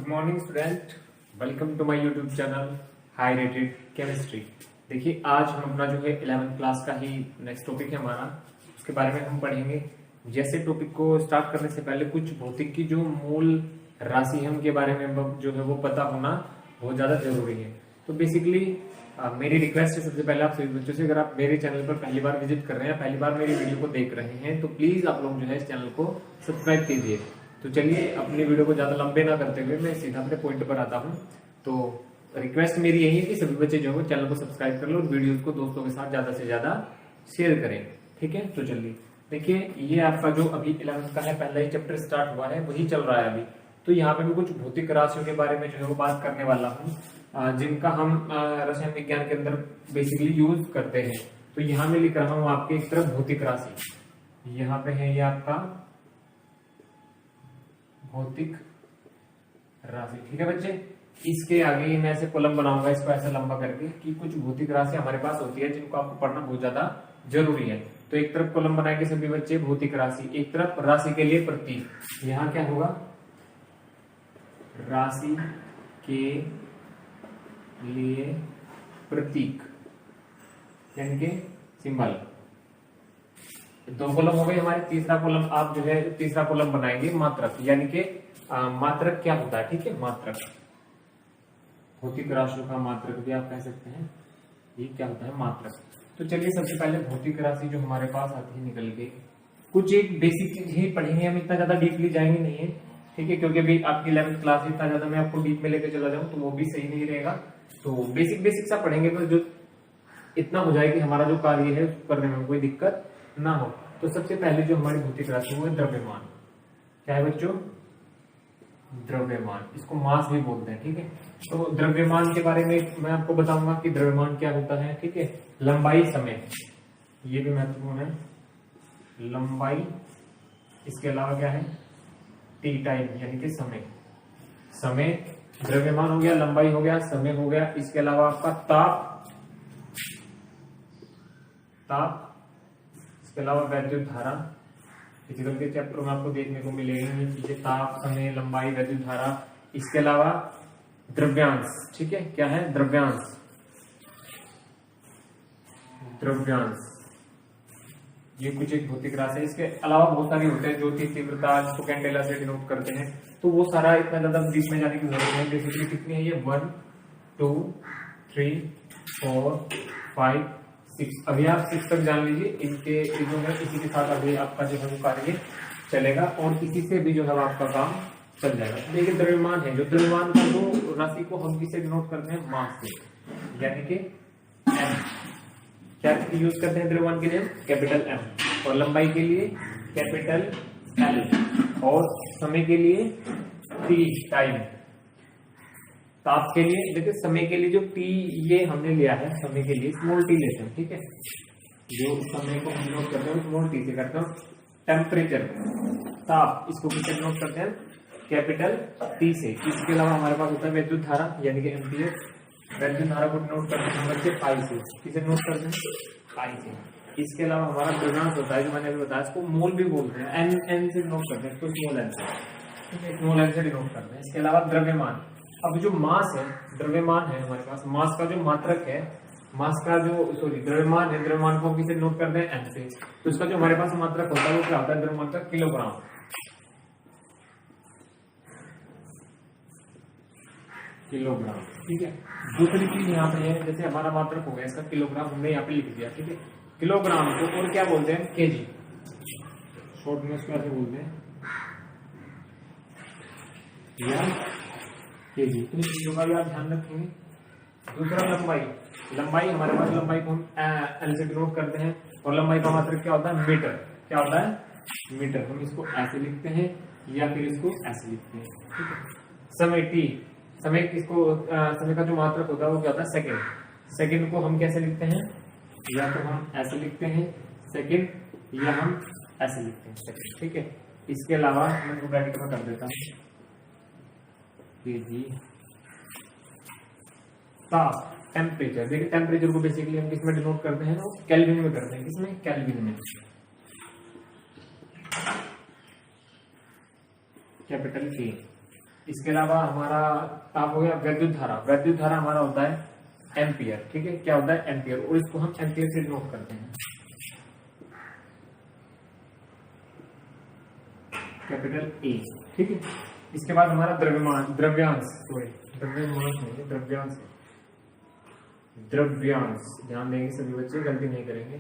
Good morning student, welcome to my YouTube channel high rated chemistry. देखिए आज हम अपना जो है 11th क्लास का ही नेक्स्ट टॉपिक है हमारा, उसके बारे में हम पढ़ेंगे। जैसे टॉपिक को स्टार्ट करने से पहले कुछ भौतिक की जो मूल राशि है उनके बारे में जो है वो पता होना बहुत ज्यादा जरूरी है। तो बेसिकली मेरी रिक्वेस्ट है सबसे पहले आप सभी बच्चों से, अगर आप मेरे चैनल पर पहली बार विजिट कर रहे हैं, पहली बार मेरी वीडियो को देख रहे हैं, तो प्लीज आप लोग जो है इस चैनल को सब्सक्राइब कीजिए। तो चलिए अपनी वीडियो को ज्यादा लंबे ना करते हुए मैं सीधा अपने पॉइंट पर आता हूँ। तो रिक्वेस्ट मेरी यही है कि सभी बच्चे जो है चैनल को सब्सक्राइब कर लो और वीडियोस को दोस्तों के साथ ज्यादा से ज्यादा शेयर करें, ठीक है। तो चलिए देखिए, ये आपका जो अभी 11th का है पहला ही चैप्टर स्टार्ट हुआ है, वही चल रहा है अभी। तो यहाँ पे मैं कुछ भौतिक राशियों के बारे में जो है वो बात करने वाला हूँ, जिनका हम रसायन विज्ञान के अंदर बेसिकली यूज करते हैं। तो यहाँ मैं लिख रहा हूँ आपके एक तरफ भौतिक राशि, यहाँ पे है ये आपका भौतिक राशि, ठीक है बच्चे। इसके आगे मैं ऐसे कॉलम बनाऊंगा इसको ऐसे लंबा करके कि कुछ भौतिक राशि हमारे पास होती है जिनको आपको पढ़ना बहुत ज्यादा जरूरी है। तो एक तरफ कॉलम बनाएंगे सभी बच्चे भौतिक राशि, एक तरफ राशि के लिए प्रतीक, यहाँ क्या होगा राशि के लिए प्रतीक यानी कि सिंबल। दो कॉलम हो गए हमारे, तीसरा कॉलम आप जो है तीसरा कॉलम बनाएंगे मात्रक, यानी कि मात्रक क्या होता है, ठीक है। मात्रक भौतिक राशियों का मात्रक भी आप कह सकते हैं, ये क्या होता है मात्रक। तो चलिए सबसे पहले भौतिक राशि जो हमारे पास आती है निकल के, कुछ एक बेसिक चीज ही पढ़ेंगे, हम इतना ज्यादा डीपली जाएंगे नहीं है, ठीक है, क्योंकि अभी आपकी 11th क्लास है, इतना ज्यादा मैं आपको डीप में लेकर चला जाऊं तो वो भी सही नहीं रहेगा। तो बेसिक सा पढ़ेंगे तो जो इतना हो जाए कि हमारा जो कार्य है उसको करने में कोई दिक्कत ना हो। तो सबसे पहले जो हमारी भौतिक राशि वो है द्रव्यमान। क्या है बच्चों? द्रव्यमान, इसको मास भी बोलते हैं, ठीक है। तो द्रव्यमान के बारे में मैं आपको बताऊंगा कि द्रव्यमान क्या होता है, ठीक है। लंबाई, समय, ये भी महत्वपूर्ण है, लंबाई, इसके अलावा क्या है टी टाइम यानी कि समय। समय द्रव्यमान हो गया, लंबाई हो गया, समय हो गया, इसके अलावा आपका ताप, इसके अलावा वैद्युत धारा। फिजिकल के चैप्टर में आपको देखने को मिलेगी ये चीजें, ताप, समय, लंबाई, वैद्युत धारा। इसके अलावा द्रव्यांश, ठीक है, क्या है द्रव्यांश, ये कुछ एक भौतिक राशि है। इसके अलावा बहुत सारी होते हैं, ज्योति तीव्रता, जिसको कैंडेला से डिनोट करते हैं। तो वो सारा इतना ज्यादा डीप में जाने की जरूरत है। बेसिकली कितनी है ये 1 2 3 4 5 6, अभी आप 6 तक जान लीजिए। इनके चीजों में इसी के साथ अभी आपका जो है वो कार्य चलेगा और इसी से भी जो है आपका काम चल जाएगा। देखिए द्रव्यमान है, जो द्रव्यमान का जो राशि को हम किसे डिनोट करते हैं मास से, यानी कि m। क्या यूज करते हैं द्रव्यमान के लिए? Capital M। और लंबाई के लिए कैपिटल L। और समय के लिए T टाइम। ताप के लिए देखिए, समय के लिए जो T ये हमने लिया है, समय के लिए स्मॉल t लेते हैं, ठीक है। जो समय को हम नोट करते हैं स्मॉल t से करते हैं। टेम्परेचर, ताप, इसको किससे नोट करते हैं? कैपिटल T से। इसके अलावा हमारे पास होता है वैद्युत धारा यानी कि एम्पियर। वैद्युत धारा को नोट करते हैं बच्चे पाई से। किसे नोट करते हैं? पाई से। इसके अलावा हमारा द्रव्यांश होता है जो मैंने अभी बताया, इसको मोल भी बोलते हैं, n से नोट करते हैं, इसको स्मॉल n से, स्मॉल n से डिनोट करते हैं। इसके अलावा द्रव्यमान, अब जो मास है, द्रव्यमान है हमारे पास, मास का जो मात्रक है, मास का जो द्रव्यमान है, द्रव्यमान को किसे नोट करते हैं? n से। तो इसका जो हमारे पास मात्रक होता है वो क्या होता है? द्रव्यमान का किलोग्राम, ठीक है। दूसरी चीज यहाँ पे है, जैसे हमारा मात्रक हो गया इसका किलोग्राम, हमने यहाँ पे लिख दिया, ठीक है। किलोग्राम को और क्या बोलते हैं? केजी, शॉर्ट में इसको ऐसे बोलते हैं या केजी। इन चीजों का भी आप ध्यान रखेंगे। दूसरा लंबाई, लंबाई हमारे पास, लंबाई को हम एल से डिनोट करते हैं और लंबाई का मात्रक क्या होता है? मीटर। क्या होता है? मीटर। हम इसको ऐसे लिखते हैं या फिर इसको ऐसे लिखते हैं, ठीक है। समय टी, समय किसको समय का जो मात्रक होता है वो क्या होता है? सेकंड। सेकंड को हम कैसे लिखते हैं? या तो हम ऐसे लिखते हैं सेकंड, या हम ऐसे लिखते हैं सेकंड, ठीक है। इसके अलावा मैं इसको ब्रैकेट में कर देता हूँ केजी। ताप, टेम्परेचर, देखिए टेम्परेचर को बेसिकली हम किसमें डिनोट करते हैं? केल्विन में करते हैं। किसमें? केल्विन में। कैपिटल के। इसके अलावा हमारा ताप हो गया वैद्युत धारा। वैद्युत धारा हमारा होता है एम्पियर, ठीक है, क्या होता है एम्पियर, और इसको हम एम्पियर से डिनोट करते हैं, कैपिटल ए, ठीक है। इसके बाद हमारा द्रव्यमान, द्रव्यांश, द्रव्यमान नहीं, द्रव्यांश, द्रव्यांश, ध्यान देंगे सभी बच्चे, गलती नहीं करेंगे।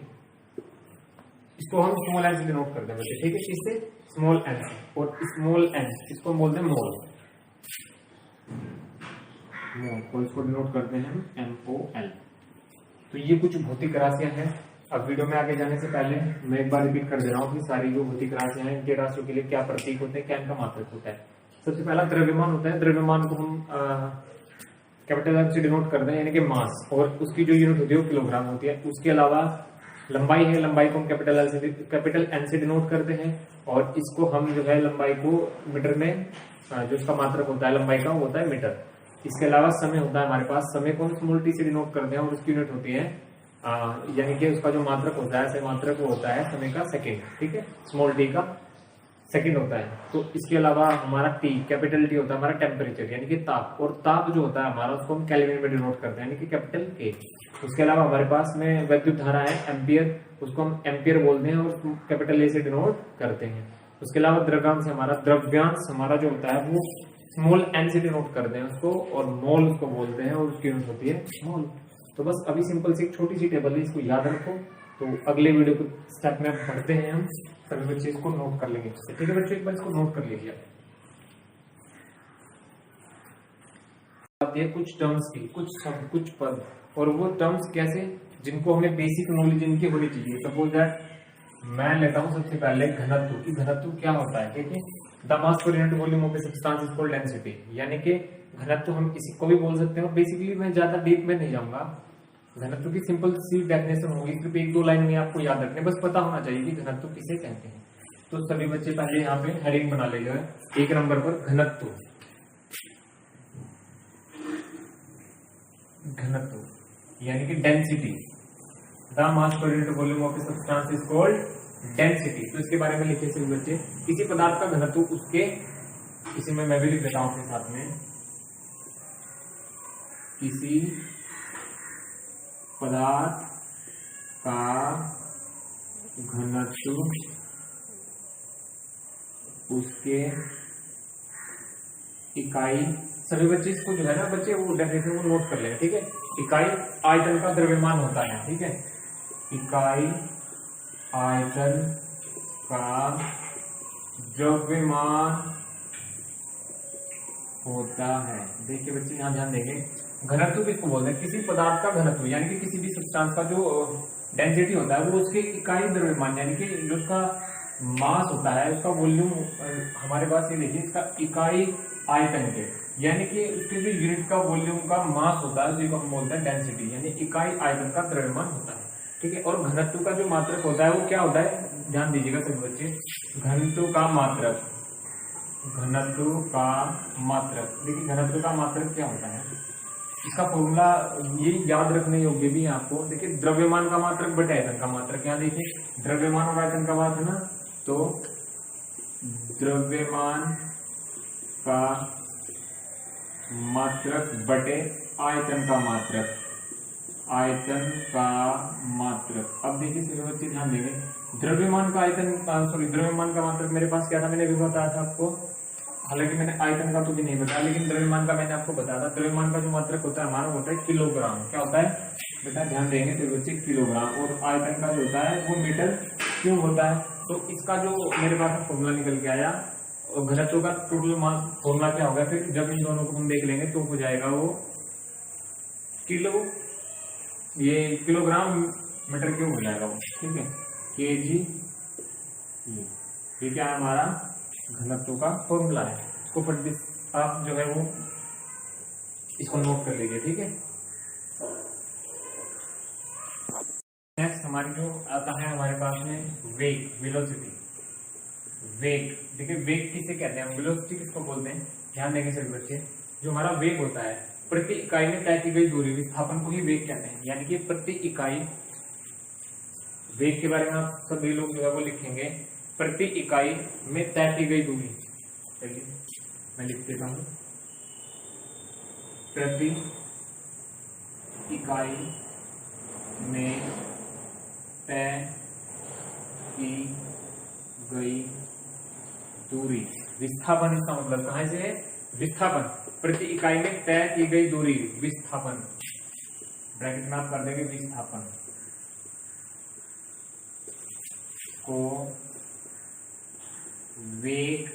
इसको हम स्मॉल एन से डिनोट करते हैं बच्चे, ठीक है, इससे स्मॉल एन, और स्मॉल एन इसको हम बोलते हैं मोल, को इसको डिनोट करते हैं MOL। तो ये कुछ भौतिक राशियां हैं। अब वीडियो में आगे जाने से पहले मैं एक बार रिपीट कर दे रहा हूँ कि सारी जो भौतिक राशियां हैं, इनके राशियों के लिए क्या प्रतीक होते हैं, क्या इनका मात्रक होता है। सबसे पहला द्रव्यमान होता है। द्रव्यमान को हम कैपिटल एम से डिनोट करते हैं, यानी कि मास, और उसकी जो यूनिट होती है वो किलोग्राम होती है। उसके अलावा लंबाई है, लंबाई को हम कैपिटल एन से डिनोट करते हैं, और इसको हम जो है लंबाई को मीटर में, जो उसका मात्रक होता है लंबाई का वो होता है मीटर। इसके अलावा समय होता है हमारे पास, समय को हम स्मॉल टी से डिनोट करते हैं, और उसकी यूनिट होती है यानी कि उसका जो मात्रक होता है, मात्रक वो होता है समय का सेकंड, ठीक है, स्मॉल टी का सेकंड होता है। तो इसके अलावा हमारा टी, कैपिटल टी होता है हमारा टेम्परेचर, यानी कि ताप, और ताप जो होता है हमारा उसको हम केल्विन में डिनोट करते हैं, यानी कि कैपिटल के। उसके अलावा हमारे पास में वैद्युत धारा है एम्पियर, उसको हम एम्पियर बोलते हैं, और कैपिटल ए से डिनोट करते हैं। उसके अलावा द्रव्यांश हमारा, द्रव्यांश हमारा जो होता है वो स्मॉल एन से डिनोट करते हैं उसको, और मोल उसको बोलते हैं, और उसकी यूनिट होती है मोल। तो बस अभी सिंपल सी एक छोटी सी टेबल है, इसको याद रखो। तो अगले वीडियो को स्टेप में पढ़ते हैं हम, सभी बच्चे इसको नोट कर लेंगे, ठीक है बच्चे, एक बार इसको नोट कर लीजिए। आप कुछ टर्म्स की, कुछ शब्द, कुछ पद, और वो टर्म्स कैसे, जिनको हमें बेसिक नॉलेज इनकी होनी चाहिए। सपोज दैट मैं लेता हूं सबसे पहले घनत्व की, घनत्व क्या होता है, ठीक है, the mass per unit volume of a substance is called density, यानी कि घनत्व हम किसी को भी बोल सकते हैं। बेसिकली मैं ज्यादा डीप में नहीं जाऊंगा, घनत्व की सिंपल सी डेफिनेशन होगी, सिर्फ एक दो लाइन में आपको याद रखने, बस पता होना चाहिए कि घनत्व किसे कहते हैं। तो सभी बच्चे पहले यहाँ पे हेडिंग बना ले जाए, एक नंबर पर घनत्व, घनत्व यानी कि density, the mass per unit volume of a substance is called density. तो इसके बारे में लिखे सभी बच्चे, किसी पदार्थ का घनत्व उसके, इसी में मैं भी लिख देता हूं अपने साथ में, किसी पदार्थ का घनत्व उसके इकाई, सभी बच्चे इसको जो है ना बच्चे वो डेफिनेशन को नोट कर लेंगे, ठीक है। इकाई आयतन का द्रव्यमान होता है, ठीक है, इकाई आयतन का द्रव्यमान होता है। देखिए बच्चे यहाँ ध्यान देंगे, घनत्व किसको बोलते हैं, किसी पदार्थ का घनत्व, यानी कि किसी भी सब्सटेंस का जो डेंसिटी होता है वो उसके इकाई द्रव्यमान, यानी कि जो उसका मास होता है, उसका वॉल्यूम हमारे पास ये देखिए, इसका इकाई आयतन के, यानी कि उसके जो यूनिट का वॉल्यूम का मास होता है जिसको हम बोलते हैं डेंसिटी, यानी इकाई आयतन का द्रव्यमान होता है, ठीक है। और घनत्व का जो मात्रक होता है वो क्या होता है, ध्यान दीजिएगा सभी बच्चे, घनत्व का मात्रक, घनत्व का मात्रक, देखिए घनत्व का मात्रक क्या होता है, इसका फॉर्मूला ये याद रखने योग्य भी है आपको। देखिए द्रव्यमान का मात्रक बटे आयतन का मात्रक, यहाँ देखिए द्रव्यमान और आयतन का बात है ना, तो द्रव्यमान का मात्रक बटे आयतन का मात्रक, आयतन का मात्रक। अब देखिए सभी बच्चे ध्यान देंगे, द्रव्यमान का आयतन, सॉरी द्रव्यमान का मात्रक मेरे पास क्या था, मैंने भी बताया था आपको, हालांकि मैंने आयतन का तो भी नहीं बताया, लेकिन द्रव्यमान का मैंने आपको बताया था। द्रव्यमान का जो मात्रक होता है हमारा होता है किलोग्राम, क्या होता है बेटा, ध्यान देंगे तो बच्चे किलोग्राम, और आयतन का जो होता है वो मीटर क्यूब होता है। तो इसका जो मेरे पास फॉर्मूला निकल के आया, और घनत्व का टोटल मास फॉर्मूला क्या होगा, फिर जब इन दोनों को हम देख लेंगे तो हो जाएगा वो किलो, ये किलोग्राम मीटर क्यूब हो जाएगा वो, ठीक है, केजी। ये क्या है हमारा घनत्व का फॉर्मूला है, इसको आप जो है वो इसको नोट कर लीजिए, ठीक है। नेक्स्ट हमारी जो आता है हमारे पास में वेग, वेलोसिटी, वेग। देखिए वेग किसे कहते हैं, वेलोसिटी किसको बोलते हैं, ध्यान देंगे सभी बच्चे, जो हमारा वेग होता है प्रति इकाई में तय की गई दूरी, विस्थापन को ही वेग कहते हैं, यानी कि प्रति इकाई, वेग के बारे में आप सभी लोग जो है वो लिखेंगे, प्रति इकाई में तय की गई दूरी, चलिए मैं लिख देता हूं, प्रति इकाई में तय की गई दूरी। विस्थापन इसका मतलब कहां से है, विस्थापन, प्रति इकाई में तय की गई दूरी, विस्थापन, ब्रैकेट में आप कर देंगे विस्थापन को वेग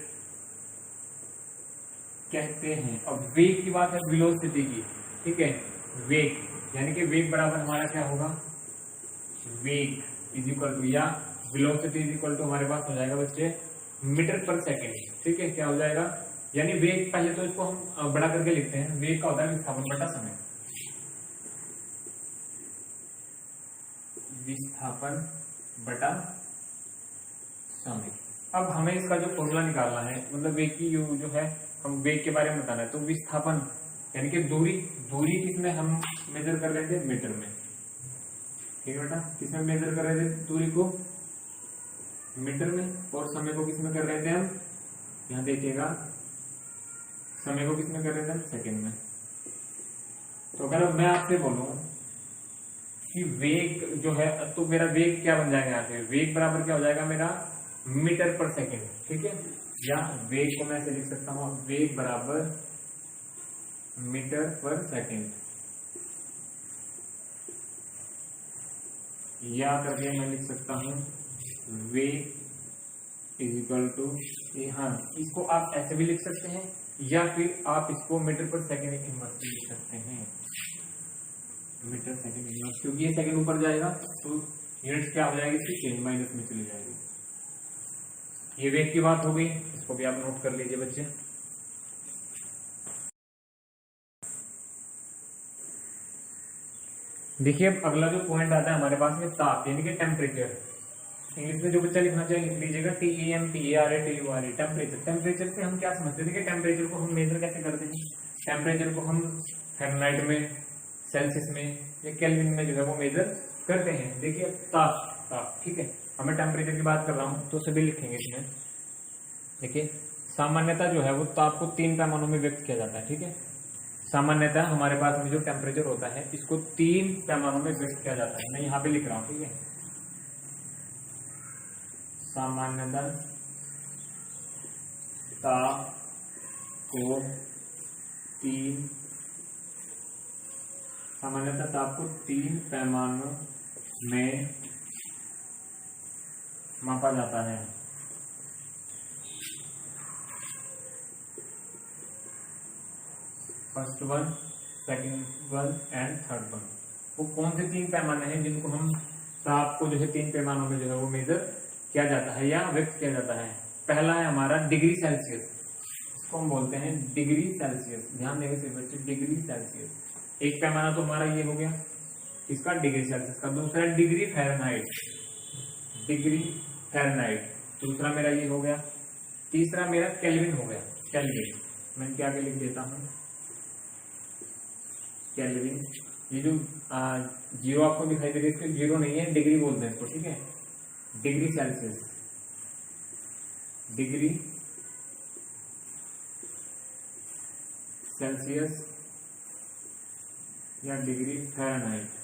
कहते हैं। अब वेग की बात है वेलोसिटी की, ठीक है, वेग यानी कि वेग बराबर हमारा क्या होगा, वेग इज इक्वल टू, या वेलोसिटी इज इक्वल टू हमारे पास हो जाएगा बच्चे मीटर पर सेकेंड, ठीक है, क्या हो जाएगा, यानी वेग, पहले तो इसको हम बड़ा करके लिखते हैं, वेग का होता है विस्थापन बटा समय, विस्थापन बटा समय। अब हमें इसका जो फॉर्मूला निकालना है, मतलब वेग की जो है, हम वेग के बारे में बताना है, तो विस्थापन यानी कि दूरी, दूरी किसमें हम मेजर कर रहे थे, मीटर में, ठीक है बेटा, किसमें मेजर कर रहे थे दूरी को, मीटर में, और समय को किसमें कर रहे थे हम, यहाँ देखिएगा, समय को किसमें कर रहे थे हम, सेकंड में। तो अगर मैं आपसे बोलूं कि वेग जो है, तो मेरा वेग क्या बन जाएगा, यहाँ से वेग बराबर क्या हो जाएगा मेरा, मीटर पर सेकंड, ठीक है, या वेग को मैं ऐसे लिख सकता हूं, वेग बराबर मीटर पर सेकंड, या करके मैं लिख सकता हूं वेग इज इक्वल टू, हाँ, इसको आप ऐसे भी लिख सकते हैं, या फिर आप इसको मीटर पर सेकंड की हिम्मत से लिख सकते हैं, मीटर सेकंड की हिम्मत, क्योंकि ये सेकंड ऊपर जाएगा तो यूनिट क्या हो जाएगी, इसकी चेंज माइनस में चली जाएगी। ये वेग की बात हो गई, इसको भी आप नोट कर लीजिए बच्चे। देखिए अब अगला जो पॉइंट आता है हमारे पास में, ताप यानी कि टेम्परेचर। इंग्लिश में जो बच्चा लिखना चाहिए लिख लीजिएगा, TEMPERATURE, टेम्परेचर। टेम्परेचर से हम क्या समझते हैं, टेम्परेचर को हम मेजर कैसे करते हैं, टेम्परेचर को हम फ़ारेनहाइट में, सेल्सियस में या केल्विन में जो है वो मेजर करते हैं। देखिए ताप, ताप, ठीक है, हमें टेम्परेचर की बात कर रहा हूँ तो सभी लिखेंगे इसमें। देखिए सामान्यतः जो है वो ताप को 3 पैमानों में व्यक्त किया जाता है, ठीक है, सामान्यतः हमारे पास में जो टेम्परेचर होता है इसको 3 पैमानों में व्यक्त किया जाता है। मैं यहाँ पे लिख रहा हूँ, ठीक है, सामान्यतः ताप को 3 पैमानों में मापा जाता है। First one, second one and third one. वो कौन से 3 पैमाने हैं जिनको हम ताप को जो है 3 पैमानों में जो है वो मेजर किया जाता है या व्यक्त किया जाता है। पहला है हमारा डिग्री सेल्सियस, इसको हम बोलते हैं डिग्री सेल्सियस। ध्यान देंगे सिर्फ बच्चे, डिग्री सेल्सियस। एक पैमाना तो हमारा ये हो गया इसका डिग्री सेल्सियस का। दूसरा डिग्री फ़ारेनहाइट, डिग्री फ़ारेनहाइट दूसरा मेरा ये हो गया। तीसरा मेरा केल्विन हो गया, केल्विन। मैं क्या लिख देता हूँ, केल्विन। ये जो जीरो आपको दिखाई दे रही है इसको जीरो नहीं है, डिग्री बोलते हैं इसको, ठीक है, डिग्री सेल्सियस, डिग्री सेल्सियस या डिग्री फ़ारेनहाइट।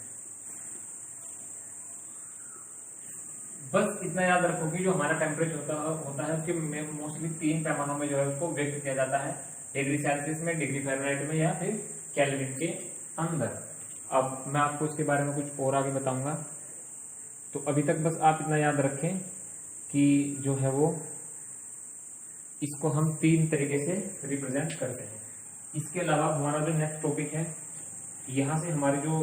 बस इतना याद रखो कि जो हमारा टेम्परेचर होता है उसके मोस्टली 3 पैमानों में जो है उसको व्यक्त किया जाता है, डिग्री सेल्सियस में, डिग्री फ़ारेनहाइट में या फिर केल्विन के अंदर। अब मैं आपको इसके बारे में कुछ और आगे बताऊंगा। तो अभी तक बस आप इतना याद रखें कि जो है वो इसको हम 3 तरीके से रिप्रेजेंट करते हैं। इसके अलावा हमारा जो नेक्स्ट टॉपिक है, यहाँ से हमारी जो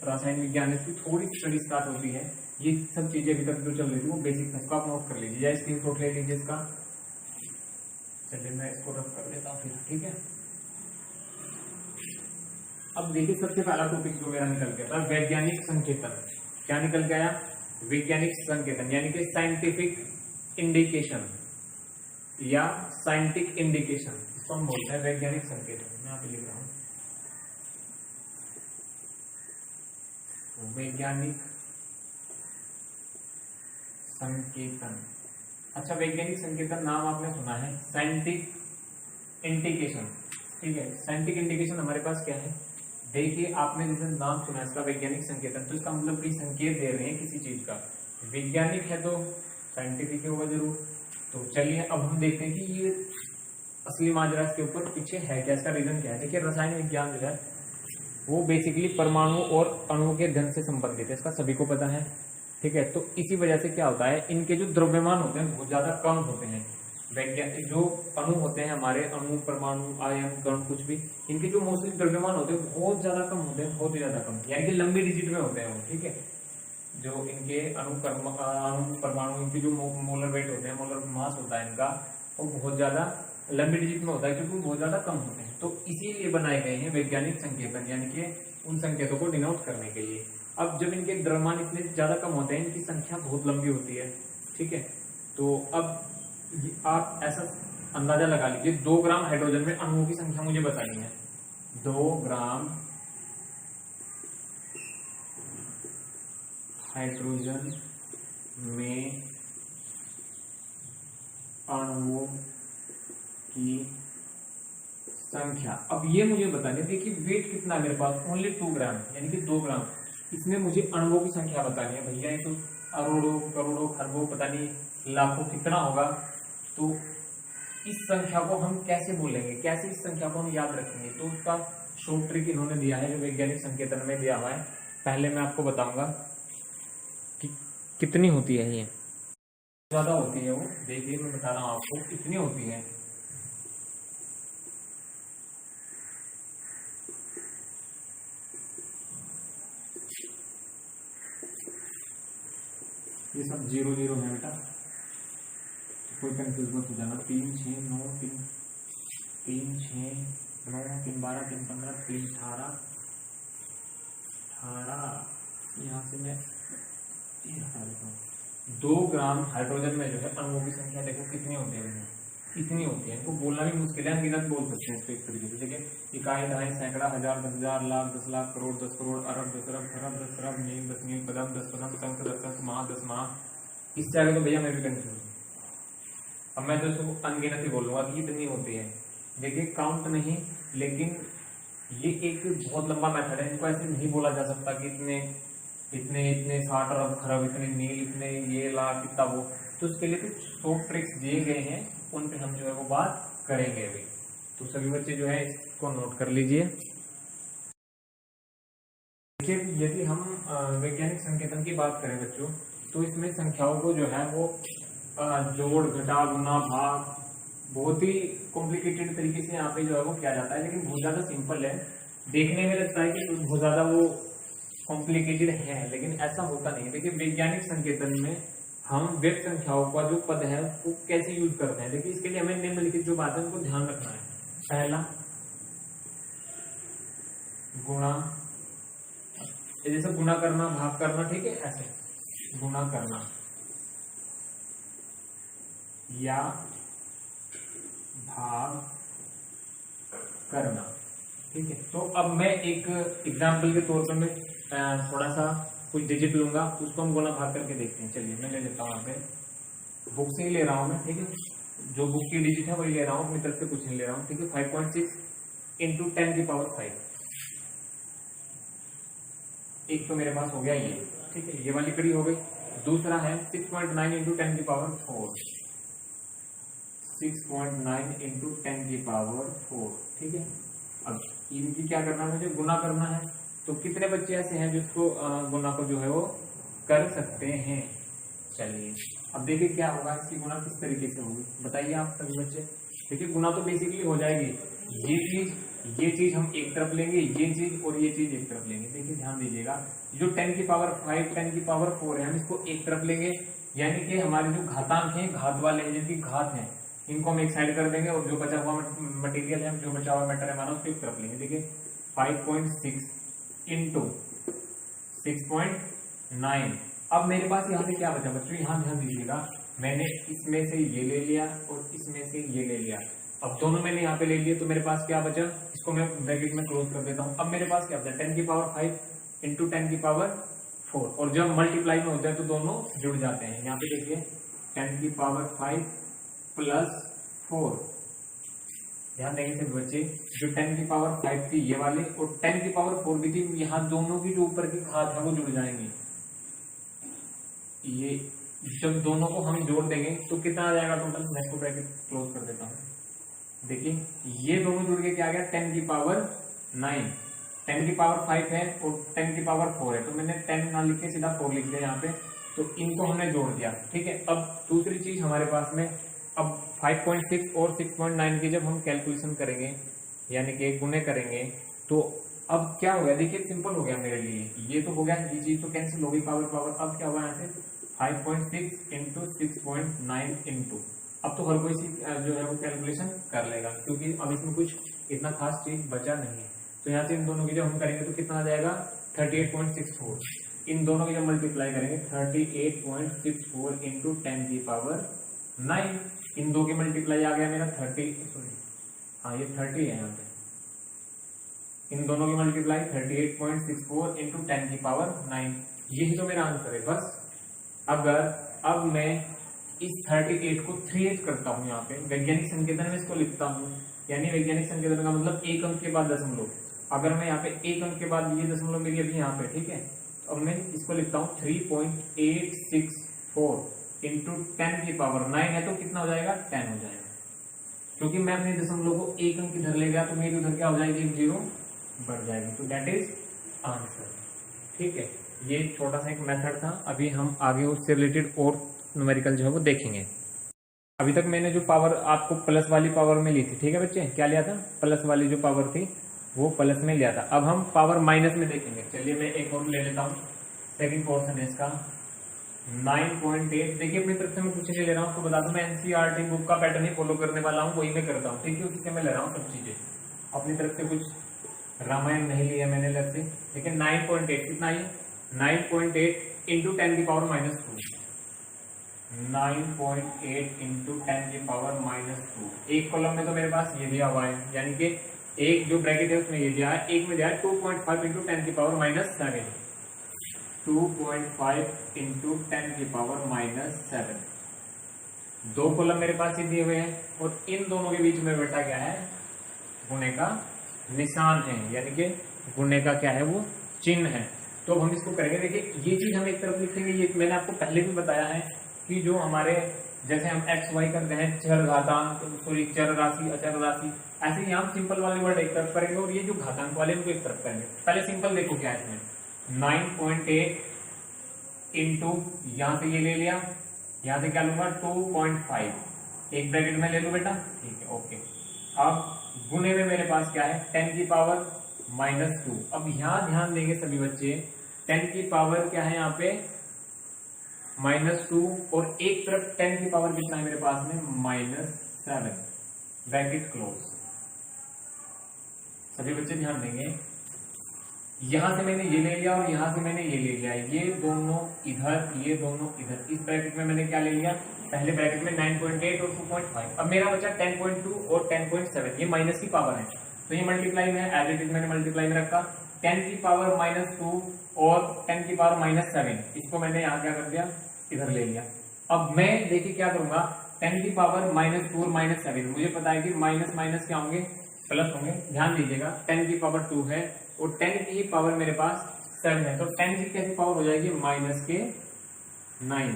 रासायनिक विज्ञान है इसकी थोड़ी स्टडी स्टार्ट होती है। ये सब चीजें अभी तक जो चल रही थी वो बेसिक है, इसको आप नोट कर लीजिए या स्क्रीनशॉट ले लीजिए इसका। चलिए मैं इसको रख कर देता हूँ फिर, ठीक है। अब देखिए सबसे पहला टॉपिक जो मेरा निकल गया था, वैज्ञानिक संकेतन। क्या निकल के आया, वैज्ञानिक संकेतन यानी कि साइंटिफिक इंडिकेशन या साइंटिफिक इंडिकेशन, इसको हम बोलते हैं वैज्ञानिक संकेतन। मैं यहाँ पे लिख रहा हूँ वैज्ञानिक संकेतन। अच्छा, वैज्ञानिक संकेतन नाम आपने सुना है, साइंटिफिक इंडिकेशन, ठीक है। साइंटिफिक इंडिकेशन हमारे पास क्या है, देखिए आपने जैसे नाम सुना इसका वैज्ञानिक संकेतन, तो इसका मतलब कोई संकेत दे रहे हैं किसी चीज का, वैज्ञानिक है तो साइंटिफिक होगा जरूर। तो चलिए अब हम देखते हैं कि ये असली माजरा इसके ऊपर पीछे है क्या, इसका रीजन क्या है। देखिए रसायन विज्ञान जो है वो बेसिकली परमाणु और अणुओं के अध्ययन से संबंधित है, इसका सभी को पता है, ठीक है। तो इसी वजह से क्या होता है, इनके जो द्रव्यमान होते हैं बहुत ज्यादा कम होते हैं। वैज्ञानिक जो अणु होते हैं हमारे, अणु परमाणु आयन कण कुछ भी, इनके जो मोस्टली द्रव्यमान होते हैं बहुत ज्यादा कम होते हैं, बहुत ही ज्यादा कम, यानी कि लंबी डिजिट में होते हैं वो, ठीक है। जो इनके अणु परमाणु इनके जो मोलर वेट होते हैं, मोलर मास होता है इनका, वो बहुत ज्यादा लंबी डिजिट में होता है क्योंकि बहुत ज्यादा कम होते हैं। तो इसीलिए बनाए गए हैं वैज्ञानिक संकेतन, यानी कि उन संकेतों को डिनोट करने के लिए। अब जब इनके द्रव्यमान इतने ज्यादा कम होते हैं, इनकी संख्या बहुत लंबी होती है, ठीक है। तो अब आप ऐसा अंदाजा लगा लीजिए, 2 ग्राम हाइड्रोजन में अणुओं की संख्या मुझे बतानी है। 2 ग्राम हाइड्रोजन में अणुओं की संख्या, अब ये मुझे बतानी है। देखिए वेट कितना है मेरे पास, ओनली 2 ग्राम, यानी कि 2 ग्राम, इसमें मुझे अणुओं की संख्या बतानी है। भैया ये तो अरोड़ों करोड़ों खरबों पता नहीं लाखों कितना होगा, तो इस संख्या को हम कैसे बोलेंगे, कैसे इस संख्या को हम याद रखेंगे। तो उसका शॉर्ट ट्रिक इन्होंने दिया है जो वैज्ञानिक संकेतन में दिया हुआ है। पहले मैं आपको बताऊंगा कि कितनी होती है, ये ज्यादा होती है वो, देखिए मैं बता रहा हूँ आपको कितनी होती है। ये सब 0 0 है बेटा, तो कोई कंफ्यूज मत हो जाना। 3 6 9 3 3 6 9 3 12 3 15 3 18 यहाँ से मैं ये हटा देता हूँ। 2 ग्राम हाइड्रोजन में जो है अणुओं की संख्या देखो कितनी होती है, इतनी होती है। इनको बोलना भी मुश्किल है, अनगिनत बोल सकते हैं इसको एक तरीके से। देखिए इकाई दहाई सैकड़ा हजार 10,000 लाख 10 लाख करोड़ 10 करोड़ अरब 10 अरब खरब 10 खरब मील 10 मील कदम 10 कदम संख 10 अंक माह 10 माह, इससे आगे तो भैया मैं भी कंफ्यूज हूँ। अब मैं तो इसको अनगिनत ही बोलूंगा कि इतनी होती है। देखिए काउंट नहीं, लेकिन ये एक बहुत लंबा मेथड है, इनको ऐसे नहीं बोला जा सकता कि इतने इतने इतने 60 अरब खरब इतने मील इतने ये लाख इतना वो। तो उसके लिए कुछ शॉर्ट ट्रिक्स दिए गए हैं, उन पे हम जो है वो बात करेंगे अभी। तो सभी बच्चे जो है इसको नोट कर लीजिए। देखिए यदि हम वैज्ञानिक संकेतन की बात करें बच्चों, तो इसमें संख्याओं को जो है वो जोड़ घटा गुना भाग बहुत ही कॉम्प्लिकेटेड तरीके से यहाँ पे जो है वो किया जाता है, लेकिन बहुत ज्यादा सिंपल है। देखने में लगता है कि बहुत ज्यादा वो कॉम्प्लिकेटेड है, लेकिन ऐसा होता नहीं है। देखिए वैज्ञानिक संकेतन में हम व्यक्त संख्याओं का जो पद है वो कैसे यूज करते हैं। देखिए इसके लिए हमें निम्नलिखित जो बात है उनको ध्यान रखना है। पहला गुणा, जैसे गुणा करना भाग करना, ठीक है, ऐसे गुणा करना या भाग करना, ठीक है। तो अब मैं एक एग्जाम्पल के तौर पर मैं थोड़ा सा कुछ डिजिट लूंगा, उसको हम गुणा भाग करके देखते हैं। चलिए मैं ले लेता हूँ, यहाँ पे बुक से ही ले रहा हूँ मैं, ठीक है। जो बुक की डिजिट है वही ले रहा हूँ, अपनी तरफ से कुछ नहीं ले रहा हूँ, ठीक है। 5.6 इंटू 10 की पावर 5, एक तो मेरे पास हो गया ये, ठीक है, ये वाली कड़ी हो गई। दूसरा है 6.9 इंटू 10 की पावर 4, 6.9 इंटू 10 की पावर 4, ठीक है। अब इनकी क्या करना है, मुझे गुना करना है। तो कितने बच्चे ऐसे हैं जिसको गुना को जो है वो कर सकते हैं। चलिए अब देखिए क्या होगा, इसकी गुना किस तरीके से होगी, बताइए आप सभी बच्चे। देखिए गुना तो बेसिकली हो जाएगी, ये चीज हम एक तरफ लेंगे, ये चीज और ये चीज एक तरफ लेंगे। देखिए ध्यान दीजिएगा, जो 10 की पावर 5 10 की पावर 4 है, हम इसको एक तरफ लेंगे, यानी कि हमारे जो घातांक है, घात वाले हैं, जिनकी घात है, इनको हम एक साइड कर देंगे, और जो बचा हुआ मटेरियल है, जो बचा हुआ मैटर है हमारा, उसको एक तरफ लेंगे। देखिए 5.6 इंटू 6.9। अब मेरे पास यहाँ पे क्या बचा बच्चों, यहाँ ध्यान दीजिएगा, मैंने इसमें से ये ले लिया और इसमें से ये ले लिया। अब दोनों मैंने यहाँ पे ले लिए, तो मेरे पास क्या बचा, इसको मैं ब्रैकेट में क्लोज कर देता हूँ। अब मेरे पास क्या बचा, 10 की पावर 5 इंटू 10 की पावर 4, और जब मल्टीप्लाई में होता है तो दोनों जुड़ जाते हैं। यहाँ पे देखिए 10 की पावर 5 प्लस 4, ध्यान देंगे सभी बच्चे, जो 10 की पावर 5 थी ये वाले और 10 की पावर 4 भी थी, यहाँ दोनों की जो ऊपर की घात है वो जुड़ जाएंगी। ये जब दोनों को हम जोड़ देंगे तो कितना आ जाएगा टोटल, मैं इसको ब्रैकेट क्लोज कर देता हूँ। देखिए ये दोनों जुड़ के क्या आ गया, 10 की पावर 9, 10 की पावर 5 है और 10 की पावर 4 है, तो मैंने 10 ना लिख के सीधा 4 लिख दिया यहाँ पे, तो इनको हमने जोड़ दिया। ठीक है, अब दूसरी चीज हमारे पास में, अब 5.6 और 6.9 की जब हम कैलकुलेशन करेंगे यानी कि गुणे करेंगे, तो अब क्या हो गया, देखिए सिंपल हो गया मेरे लिए, ये तो हो गया, ये चीज तो कैंसिल हो गई पावर पावर। अब क्या हुआ यहाँ से 5.6 इंटू 6.9 इंटू, अब तो हर कोई जो है वो कैलकुलेशन कर लेगा, क्योंकि अब इसमें कुछ इतना खास चीज बचा नहीं है। तो यहाँ से इन दोनों की जब हम करेंगे तो कितना आ जाएगा 38.64, इन दोनों की जब मल्टीप्लाई करेंगे 38.64 इंटू 10 की पावर 9, इन दो की मल्टीप्लाई आ गया मेरा 30, सॉरी हाँ ये 30 है यहाँ पे, इन दोनों की मल्टीप्लाई 38.64 इंटू 10 की पावर 9, यही तो मेरा आंसर है बस। अगर अब मैं इस 38 को 3 करता हूँ, यहाँ पे वैज्ञानिक संकेतन में इसको लिखता हूँ, यानी वैज्ञानिक संकेतन का मतलब एक अंक के बाद दशमलव, अगर मैं यहाँ पे एक अंक के बाद ये दशमलव मेरी अभी यहाँ पे, ठीक है, तो अब मैं इसको लिखता हूँ 3.864 इंटू 10 की पावर 9 है, तो कितना हो जाएगा 10 हो जाएगा, क्योंकि मैं अपने दशमलव को एक अंक इधर ले गया तो मेरी उधर क्या हो जाएगी, एक जीरो बढ़ जाएगी, तो दैट इज आंसर। ठीक है, ये छोटा सा एक मेथड था, अभी हम आगे उससे रिलेटेड और न्यूमेरिकल जो है वो देखेंगे। अभी तक मैंने जो पावर आपको प्लस वाली पावर में ली थी, ठीक है बच्चे, क्या लिया था, प्लस वाली जो पावर थी वो प्लस में लिया था। अब हम पावर माइनस में देखेंगे, चलिए मैं एक और ले लेता हूँ, सेकंड पोर्शन है इसका 9.8। देखिए अपनी तरफ से मैं कुछ नहीं ले रहा हूँ, आपको बता दूं मैं एनसीईआरटी बुक का पैटर्न ही फॉलो करने वाला हूँ, वही मैं करता हूँ, ठीक है, उसी से मैं ले रहा हूँ सब चीजें, अपनी तरफ से कुछ रामायण नहीं लिया मैंने अलग से। लेकिन 9.8 कितना है, 9.8 इंटू 10 की पावर -2, 9.8 इंटू 10 की पावर -2, एक कॉलम में तो मेरे पास ये दिया हुआ है, यानी कि एक जो ब्रैकेट है उसमें ये दिया है, एक में दिया है 2.5 इंटू 10 की पावर -7, 2.5 इंटू 10 की पावर -7, दो कॉलम मेरे पास ये दिए हुए हैं, और इन दोनों के बीच में बेटा क्या है, गुणे का निशान है, यानी कि गुणे का क्या है वो चिन्ह है। तो अब हम इसको करेंगे, देखिए ये चीज हम एक तरफ लिखेंगे, ये मैंने आपको पहले भी बताया है कि जो हमारे जैसे हम एक्स वाई करते हैं, चर घातांक, सॉरी चर राशि अचर राशि, ऐसे ही हम सिंपल वाले वर्ड एक तरफ करेंगे और ये जो घातांक वाले उनको एक तरफ करेंगे। पहले सिंपल देखो क्या है इसमें, 9.8 इंटू यहाँ से ये ले लिया, यहाँ से क्या लूंगा 2.5, एक ब्रैकेट में ले लो बेटा, ठीक है ओके। अब गुणे में मेरे पास क्या है 10 की पावर -2, अब यहाँ ध्यान देंगे सभी बच्चे, 10 की पावर क्या है यहाँ पे -2, और एक तरफ 10 की पावर कितना है मेरे पास में -7, ब्रैकेट क्लोज। सभी बच्चे ध्यान देंगे, यहां से मैंने ये ले लिया और यहां से मैंने ये ले लिया, ये दोनों इधर, ये दोनों इधर, इस ब्रैकेट में मैंने क्या ले लिया, पहले ब्रैकेट में 9.8 और 2.5, अब मेरा बचा 10.2 और 10.7, ये माइनस की पावर है, तो ये मल्टीप्लाई में एज इट इज मैंने मल्टीप्लाई में रखा, 10 की पावर -2 और 10 की पावर -7, इसको मैंने यहाँ क्या कर दिया, इधर ले लिया। अब मैं देखिए क्या करूंगा, 10 की पावर -2 और -7, मुझे पता है कि माइनस माइनस क्या होंगे, प्लस होंगे, ध्यान दीजिएगा 10 की पावर 2 है और 10 की पावर मेरे पास 7 है, तो 10 की कैसी पावर हो जाएगी -9,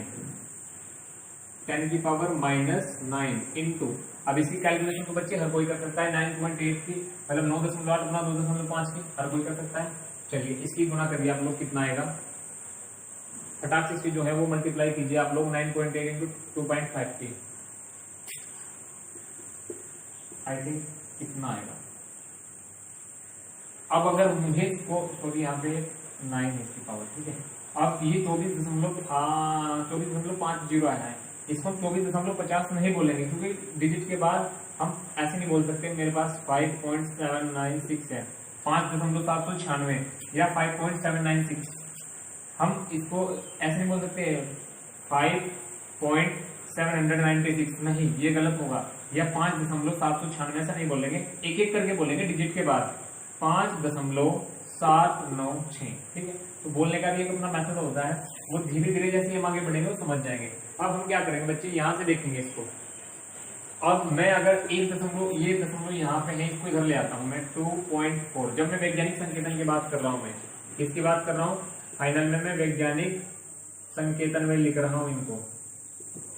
10 की पावर -9 इंटू, अब इसकी कैलकुलेशन तो बच्चे हर कोई कर सकता है, 9.8 की मतलब 9.8 गुना 2.5 की हर कोई कर सकता है। चलिए इसकी गुना करिए आप लोग, कितना आएगा, फटाक से इसकी जो है वो मल्टीप्लाई कीजिए आप लोग, 9.8 इंटू 2.5 की, आई थिंक कितना आएगा। अब अगर मुझे इसको, सॉरी यहाँ पे 9 है इसकी पावर, ठीक है, अब ये 24.50 आया है, इसको 24.50 नहीं बोलेंगे, क्योंकि डिजिट के बाद हम ऐसे नहीं बोल सकते, मेरे पास 5.796 है, 5.796 या 5.796, हम इसको ऐसे नहीं बोल सकते 5.796, नहीं ये गलत होगा, या 5.796 ऐसा नहीं बोलेंगे, एक एक करके बोलेंगे डिजिट के बाद, 5.796, ठीक है। तो बोलने का भी एक अपना मेथड होता है, वो धीरे धीरे जैसे हम आगे बढ़ेंगे वो समझ जाएंगे। अब हम क्या करेंगे बच्चे, यहाँ से देखेंगे इसको, अब मैं अगर एक दशमलव ये दशमलव यहाँ पे है, इसको इधर ले आता हूँ मैं 2.4। जब मैं वैज्ञानिक संकेतन की बात कर रहा हूँ, मैं किसकी बात कर रहा हूँ, फाइनल में मैं वैज्ञानिक संकेतन में लिख रहा हूँ इनको,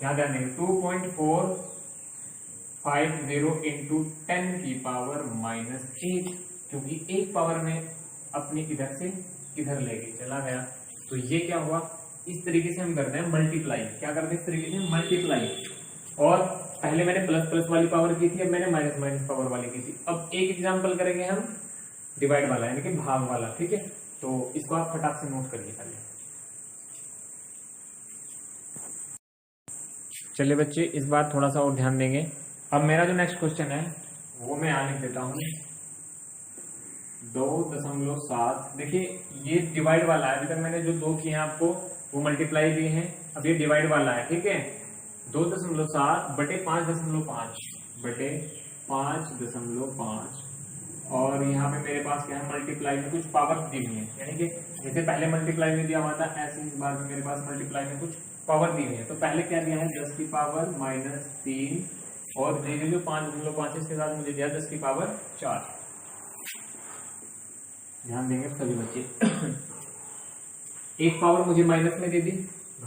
क्या ध्यान देंगे, 2.450 इंटू 10 की पावर -8, क्योंकि एक पावर में अपनी इधर से इधर लेके चला गया। तो ये क्या हुआ, इस तरीके से हम करते हैं मल्टीप्लाई। क्या करते हैं इस तरीके से मल्टीप्लाई। और पहले मैंने प्लस प्लस वाली पावर की थी, अब मैंने माइनस माइनस पावर वाली की थी। अब एक एग्जांपल करेंगे हम डिवाइड वाला, यानी कि भाग वाला, ठीक है। तो इसको आप फटाक से नोट करिए पहले। चलिए बच्चे, इस बार थोड़ा सा और ध्यान देंगे। अब मेरा जो नेक्स्ट क्वेश्चन है वो मैं यहाँ लिख देता हूँ 2.7। देखिए ये डिवाइड वाला है, अभी तक मैंने जो दो किए हैं आपको वो मल्टीप्लाई दिए हैं, अब ये डिवाइड वाला है, ठीक है। 2.7 बटे 5.5 बटे 5.5, और यहाँ पे मेरे पास क्या है, मल्टीप्लाई में कुछ पावर दी हुई है, यानी कि जैसे पहले मल्टीप्लाई में दिया हुआ था ऐसे इस बार में मेरे पास मल्टीप्लाई में कुछ पावर दी हुई है। तो पहले क्या दिया है, 10 की पावर -3, और जो 5.5 इसके साथ मुझे दिया 10 की पावर 4। ध्यान देंगे सभी बच्चे। एक पावर मुझे माइनस में दे दी,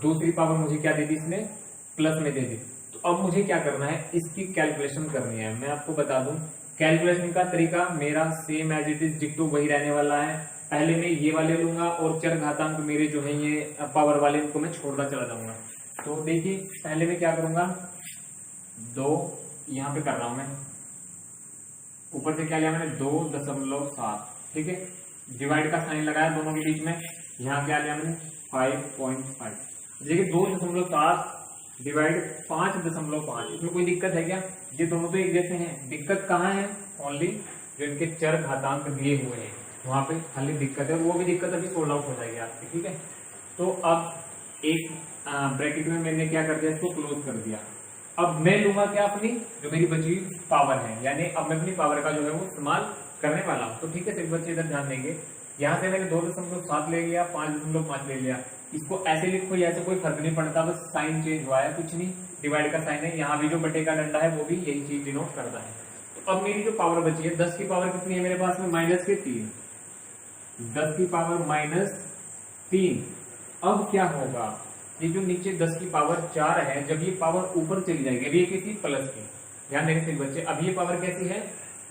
दूसरी पावर मुझे क्या दे दी, इसमें प्लस में दे दी। तो अब मुझे क्या करना है, इसकी कैलकुलेशन करनी है। मैं आपको बता दूं कैलकुलेशन का तरीका मेरा सेम एज इट इज डिक्टो वही रहने वाला है। पहले मैं ये वाले लूंगा और चर घातांक मेरे जो है ये पावर वाले उनको मैं छोड़ता चला जाऊंगा। तो देखिए पहले मैं क्या करूंगा, 2 यहाँ पे कर रहा हूं मैं, ऊपर से क्या लिया मैंने 2.7, ठीक है। डिवाइड का साइन लगाया दोनों के बीच में, यहाँ क्या लिया मैंने 5.5। देखिए 2.7 डिवाइड 5.5, इसमें कोई दिक्कत है क्या, ये दोनों तो एक जैसे हैं। दिक्कत कहाँ है, ओनली जो इनके चर घातांक दिए हुए हैं वहां पे खाली दिक्कत है, वो भी दिक्कत अभी सोल्व आउट हो जाएगी आपकी, ठीक है। तो अब एक ब्रैकेट में मैंने क्या कर दिया, इसको क्लोज कर दिया। अब मैं लूंगा क्या, अपनी जो मेरी बची पावर है, यानी अब मैं अपनी पावर का जो है वो इस्तेमाल करने वाला हूँ। तो ठीक है, सिर्फ बच्चे इधर ध्यान देंगे, यहाँ से मैंने 2.7 ले लिया, 5.5 ले लिया। इसको ऐसे लिखो या ऐसे कोई फर्क नहीं पड़ता, बस साइन चेंज हुआ है, कुछ नहीं, डिवाइड का साइन है। यहाँ भी जो बटे का डंडा है वो भी यही चीज डिनोट करता है। तो अब मेरी जो पावर बची है 10 की पावर कितनी है मेरे पास में, -3, 10 की पावर -3। अब क्या होगा, ये जो नीचे 10 की पावर 4 है, जब ये पावर ऊपर चली जाएगी, अभी ये किसी प्लस की, ध्यान देंगे सिर्फ बच्चे, अब ये पावर कैसी है,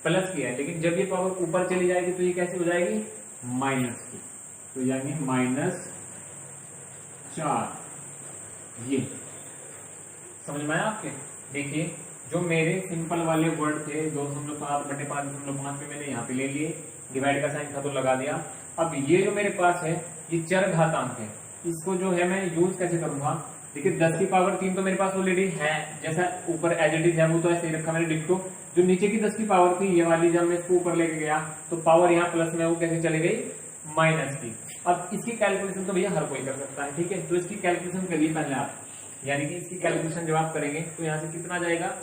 प्लस की है, लेकिन जब ये पावर ऊपर चली जाएगी तो ये कैसी हो जाएगी, माइनस की। तो यानी -4, ये समझ में आया आपके। देखिए जो मेरे सिंपल वाले वर्ड थे 2.7 बटे 5.5 पे मैंने यहाँ पे ले लिए, डिवाइड का साइन था तो लगा दिया। अब ये जो मेरे पास है ये चर घातांक है, इसको जो है मैं यूज कैसे करूंगा, देखिए 10 की पावर 3 तो मेरे पास ऑलरेडी है, जैसा ऊपर एज इट इज है वो तो ऐसे ही रखा मैंने डिक्टो। जो नीचे की 10 की पावर थी ये वाली, जब मैं इसको ऊपर लेके गया तो पावर यहाँ प्लस में वो कैसे चली गई, माइनस की। अब इसकी कैलकुलेशन तो भैया हर कोई कर सकता है, ठीक है। तो इसकी कैलकुलेशन करिए पहले आप, यानी कि इसकी कैलकुलेशन जब आप करेंगे तो यहाँ से कितना जाएगा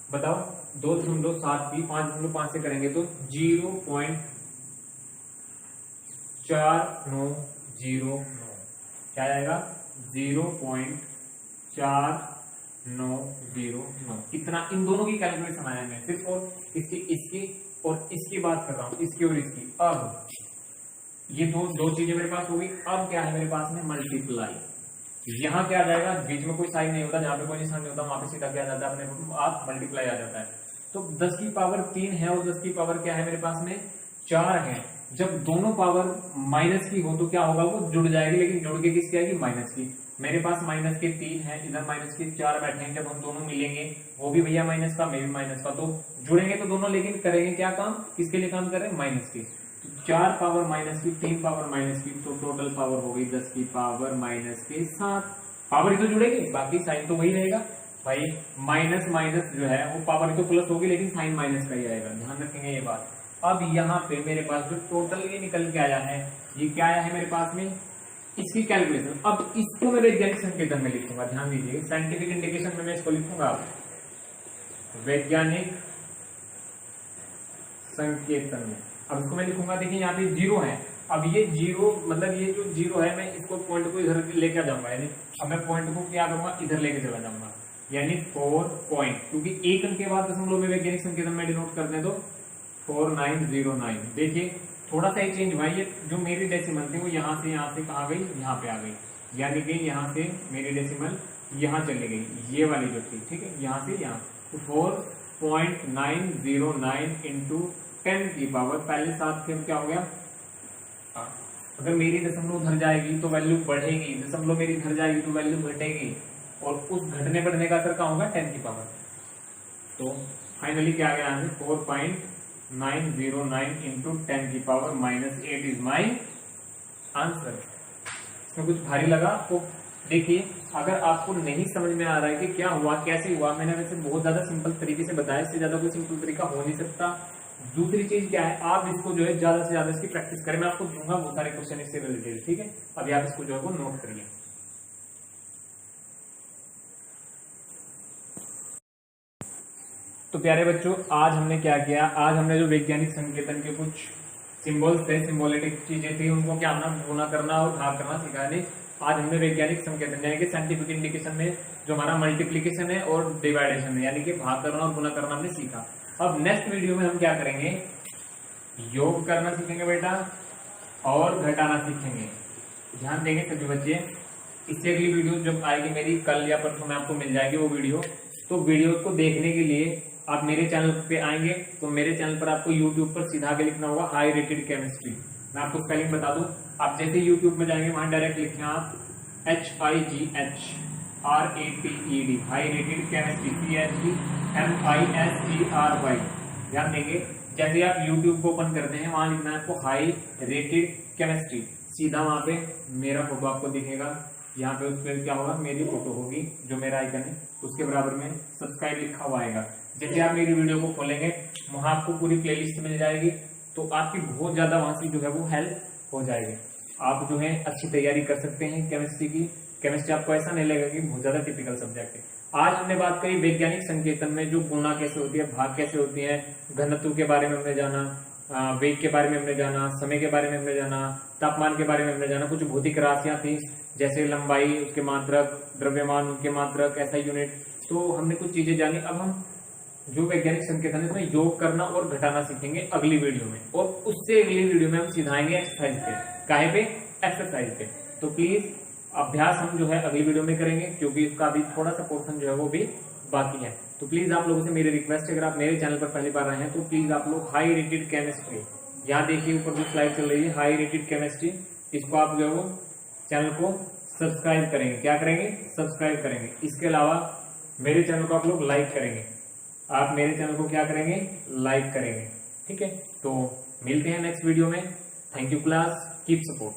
बताओ, 2.7 की 5.5 से करेंगे तो 0.4909, क्या आएगा 0.4909। इतना इन दोनों की कैलकुलेशन आया है सिर्फ, और इसकी और इसकी बात कर रहा हूं, इसकी और इसकी। अब ये दो चीजें मेरे पास होगी। अब क्या है मेरे पास में, मल्टीप्लाई। यहाँ क्या आ जाएगा, बीच में कोई साइन नहीं होता, जहां पे कोई निशान नहीं होता वहां पे सीधा क्या आ जाता है अपने आप मल्टीप्लाई आ जाता है। तो 10 की पावर 3 है और 10 की पावर क्या है मेरे पास में 4 है। जब दोनों पावर माइनस की हो तो क्या होगा, वो जुड़ जाएगी, लेकिन जुड़ के किसकी आएगी, माइनस की। मेरे पास माइनस के 3 है, इधर माइनस के 4 बैठे हैं। जब हम दोनों मिलेंगे, वो भी भैया माइनस का, मैं भी माइनस का, तो जुड़ेंगे तो दोनों, लेकिन करेंगे क्या काम, किसके लिए काम करें, माइनस की। 4 पावर माइनस की, 3 पावर माइनस की, तो टोटल पावर हो गई 10 की पावर -7। पावर ही तो जुड़ेगी, बाकी साइन तो वही रहेगा भाई। माइनस माइनस जो है वो पावर ही तो प्लस होगी, लेकिन साइन माइनस का ही आएगा, ध्यान रखेंगे ये बात। अब यहाँ पे मेरे पास जो टोटल ये निकल के आया है, ये क्या आया है मेरे पास में, इसकी कैलकुलेशन। अब इसको मैं वैज्ञानिक संकेतन में लिखूंगा, ध्यान दीजिए, साइंटिफिक इंडिकेशन में मैं इसको लिखूंगा वैज्ञानिक संकेतन में। अब इसको मैं लिखूंगा, देखिए यहाँ पे 0 है। अब ये 0 मतलब ये जो 0 है, मैं इसको पॉइंट को इधर लेके जाऊंगा, यानी अब मैं पॉइंट को क्या करूंगा, इधर लेके चला जाऊंगा। यानी 4 पॉइंट, क्योंकि एक अंक के बाद दशमलव में वैज्ञानिक संकेतन में डिनोट करते हैं तो 4909। देखिए थोड़ा सा ही चेंज हुआ है, ये जो मेरी डेसिमल थी वो यहाँ से कहाँ गई, यहाँ पे आ गई, यानी कि यहाँ से मेरी डेसिमल यहाँ चली गई, ये वाली जो थी, ठीक है, यहाँ से यहाँ, तो 4.909 इंटू 10 की पावर, पहले 7 से क्या हो गया, अगर मेरी दशमलव उधर जाएगी तो वैल्यू बढ़ेगी, दशमलव मेरी इधर जाएगी तो वैल्यू घटेगी, और उस घटने बढ़ने का असर क्या होगा, 10 की पावर। तो फाइनली क्या आ गया यहाँ से 4.909 इंटू 10 की पावर -8 इज माई आंसर। इसमें कुछ भारी लगा आपको? देखिए अगर आपको नहीं समझ में आ रहा है कि क्या हुआ कैसे हुआ, मैंने वैसे बहुत ज्यादा सिंपल तरीके से बताया, इससे ज्यादा कोई सिंपल तरीका हो नहीं सकता। दूसरी चीज क्या है, आप इसको जो है ज्यादा से ज्यादा इसकी प्रैक्टिस करें, मैं आपको दूंगा वो सारे क्वेश्चन इससे रिलेटेड, ठीक है। अभी आप इसको जो है वो नोट करिए। तो प्यारे बच्चों आज हमने क्या किया, आज हमने जो वैज्ञानिक संकेतन के कुछ सिंबल्स थे, सिंबोलिक चीजें थी, उनको क्या गुना करना और भाग करना सिखा दी। आज हमने वैज्ञानिक संकेतन यानी कि साइंटिफिक इंडिकेशन में जो हमारा मल्टीप्लीकेशन है और डिवाइडेशन है, यानी कि भाग करना और गुना करना हमने सीखा। अब नेक्स्ट वीडियो में हम क्या करेंगे, योग करना सीखेंगे बेटा और घटाना सीखेंगे। ध्यान देंगे सभी बच्चे। इससे अगली वीडियो जब आएगी मेरी, कल या परसों में आपको मिल जाएगी वो वीडियो। तो वीडियो को देखने के लिए आप मेरे चैनल पे आएंगे, तो मेरे चैनल पर आपको यूट्यूब पर सीधा आगे लिखना होगा हाई रेटेड केमिस्ट्री। मैं आपको स्पेलिंग बता दूं, आप जैसे यूट्यूब में जाएंगे वहां डायरेक्ट लिखें आप HIGHRATED high rated chemistry, CHEMISTRY। ध्यान देंगे जैसे आप यूट्यूब को ओपन करते हैं वहां लिखना है आपको हाई रेटेड केमिस्ट्री, सीधा वहां पे मेरा फोटो आपको दिखेगा, यहाँ पे उस पर क्या होगा, मेरी फोटो होगी जो मेरा आइकन है, उसके बराबर में सब्सक्राइब लिखा हुआ आएगा। जैसे आप मेरी वीडियो को खोलेंगे वहां आपको पूरी प्लेलिस्ट मिल जाएगी, तो आपकी बहुत ज्यादा वहां से जो है वो हेल्प हो जाएगी। आप जो है अच्छी तैयारी कर सकते हैं केमिस्ट्री की। केमिस्ट्री आपको ऐसा नहीं लगेगा कि बहुत ज्यादा टिपिकल सब्जेक्ट है। आज हमने बात करी वैज्ञानिक संकेतन में जो गुणा कैसे होती है, भाग कैसे होती है, घनत्व के बारे में हमने जाना, वेग के बारे में हमने जाना, समय के बारे में हमने जाना, तापमान के बारे में हमने जाना, कुछ भौतिक राशियां थी जैसे लंबाई, उसके मात्रक, द्रव्यमान, उनके मात्रक, ऐसा यूनिट, तो हमने कुछ चीजें जानी। अब हम जो वैज्ञानिक संकेतन है उसमें योग करना और घटाना सीखेंगे अगली वीडियो में, और उससे अगली वीडियो में हम सिखाएंगे एक्सरसाइज पे, काहे पे, एक्सरसाइज पे। तो प्लीज अभ्यास हम जो है अगली वीडियो में करेंगे, क्योंकि इसका भी थोड़ा सा पोर्शन जो है वो भी बाकी है। तो प्लीज आप लोगों से मेरी रिक्वेस्ट है, अगर आप मेरे चैनल पर पहली बार आए हैं तो प्लीज आप लोग हाई रेटेड केमिस्ट्री, यहाँ देखिए ऊपर जो स्लाइड चल रही है हाई रेटेड केमिस्ट्री, इसको आप जो है वो चैनल को सब्सक्राइब करेंगे। क्या करेंगे, सब्सक्राइब करेंगे। इसके अलावा मेरे चैनल को आप लोग लाइक करेंगे, आप मेरे चैनल को क्या करेंगे, लाइक करेंगे, ठीक है। तो मिलते हैं नेक्स्ट वीडियो में। Thank you class, keep support.